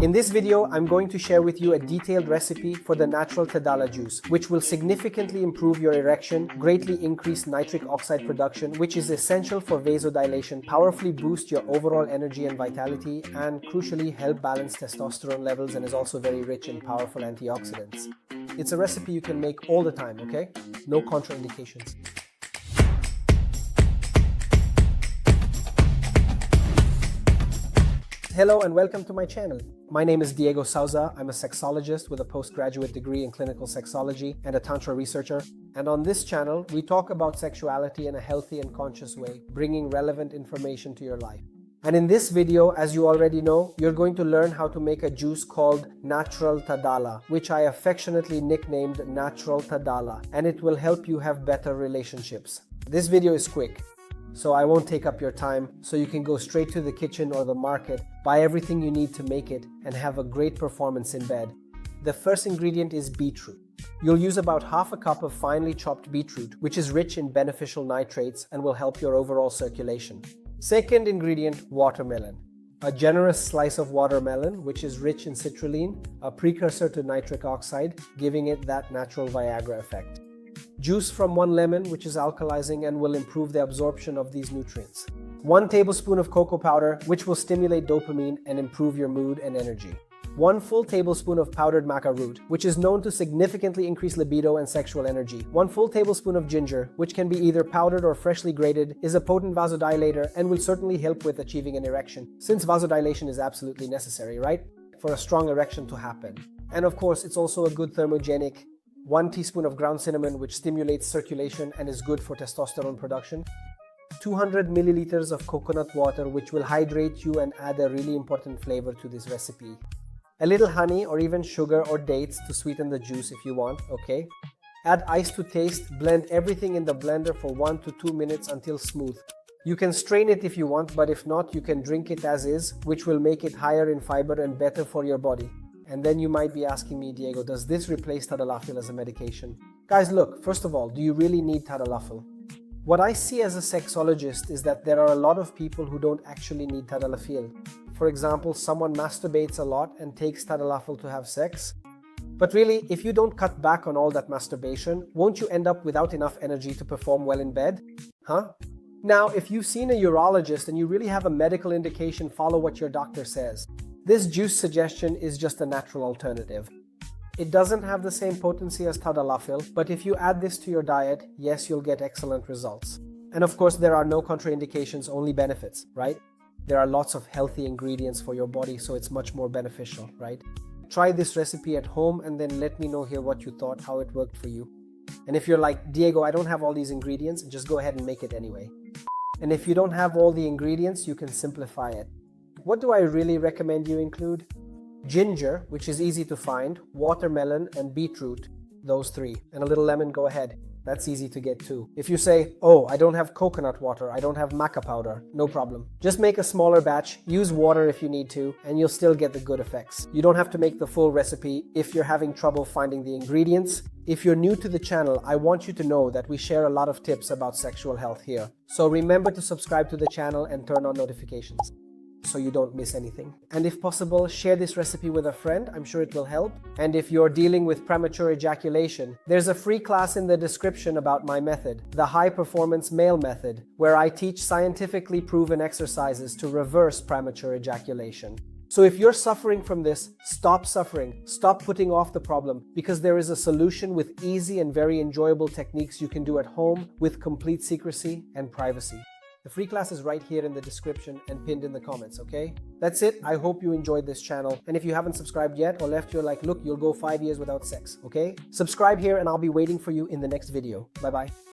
In this video, I'm going to share with you a detailed recipe for the natural TADALA juice, which will significantly improve your erection, greatly increase nitric oxide production, which is essential for vasodilation, powerfully boost your overall energy and vitality, and crucially help balance testosterone levels, and is also very rich in powerful antioxidants. It's a recipe you can make all the time, okay? No contraindications. Hello and welcome to my channel. My name is Diego Souza. I'm a sexologist with a postgraduate degree in clinical sexology and a tantra researcher. And on this channel, we talk about sexuality in a healthy and conscious way, bringing relevant information to your life. And in this video, as you already know, you're going to learn how to make a juice called Natural TADALA, which I affectionately nicknamed Natural TADALA, and it will help you have better relationships. This video is quick, so I won't take up your time, so you can go straight to the kitchen or the market, buy everything you need to make it, and have a great performance in bed. The first ingredient is beetroot. You'll use about half a cup of finely chopped beetroot, which is rich in beneficial nitrates and will help your overall circulation. Second ingredient, watermelon. A generous slice of watermelon, which is rich in citrulline, a precursor to nitric oxide, giving it that natural Viagra effect. Juice from one lemon, which is alkalizing and will improve the absorption of these nutrients. 1 tablespoon of cocoa powder, which will stimulate dopamine and improve your mood and energy. 1 full tablespoon of powdered maca root, which is known to significantly increase libido and sexual energy. 1 full tablespoon of ginger, which can be either powdered or freshly grated, is a potent vasodilator and will certainly help with achieving an erection, since vasodilation is absolutely necessary, right? For a strong erection to happen. And of course, it's also a good thermogenic. 1 teaspoon of ground cinnamon, which stimulates circulation and is good for testosterone production. 200 milliliters of coconut water, which will hydrate you and add a really important flavor to this recipe. A little honey or even sugar or dates to sweeten the juice if you want, okay? Add ice to taste, blend everything in the blender for 1 to 2 minutes until smooth. You can strain it if you want, but if not, you can drink it as is, which will make it higher in fiber and better for your body. And then you might be asking me, Diego, does this replace tadalafil as a medication? Guys, look, first of all, do you really need tadalafil? What I see as a sexologist is that there are a lot of people who don't actually need tadalafil. For example, someone masturbates a lot and takes tadalafil to have sex. But really, if you don't cut back on all that masturbation, won't you end up without enough energy to perform well in bed? Huh? Now, if you've seen a urologist and you really have a medical indication, follow what your doctor says. This juice suggestion is just a natural alternative. It doesn't have the same potency as tadalafil, but if you add this to your diet, yes, you'll get excellent results. And of course, there are no contraindications, only benefits, right? There are lots of healthy ingredients for your body, so it's much more beneficial, right? Try this recipe at home and then let me know here what you thought, how it worked for you. And if you're like, Diego, I don't have all these ingredients, just go ahead and make it anyway. And if you don't have all the ingredients, you can simplify it. What do I really recommend you include? Ginger, which is easy to find, watermelon, and beetroot, those 3. And a little lemon, go ahead. That's easy to get too. If you say, oh, I don't have coconut water, I don't have maca powder, no problem. Just make a smaller batch, use water if you need to, and you'll still get the good effects. You don't have to make the full recipe if you're having trouble finding the ingredients. If you're new to the channel, I want you to know that we share a lot of tips about sexual health here. So remember to subscribe to the channel and turn on notifications, so you don't miss anything. And if possible, share this recipe with a friend. I'm sure it will help. And if you're dealing with premature ejaculation, there's a free class in the description about my method, the High Performance Male Method, where I teach scientifically proven exercises to reverse premature ejaculation. So if you're suffering from this, stop suffering. Stop putting off the problem, because there is a solution with easy and very enjoyable techniques you can do at home with complete secrecy and privacy. The free class is right here in the description and pinned in the comments, okay? That's it. I hope you enjoyed this channel. And if you haven't subscribed yet or left your like, look, you'll go 5 years without sex, okay? Subscribe here and I'll be waiting for you in the next video. Bye-bye.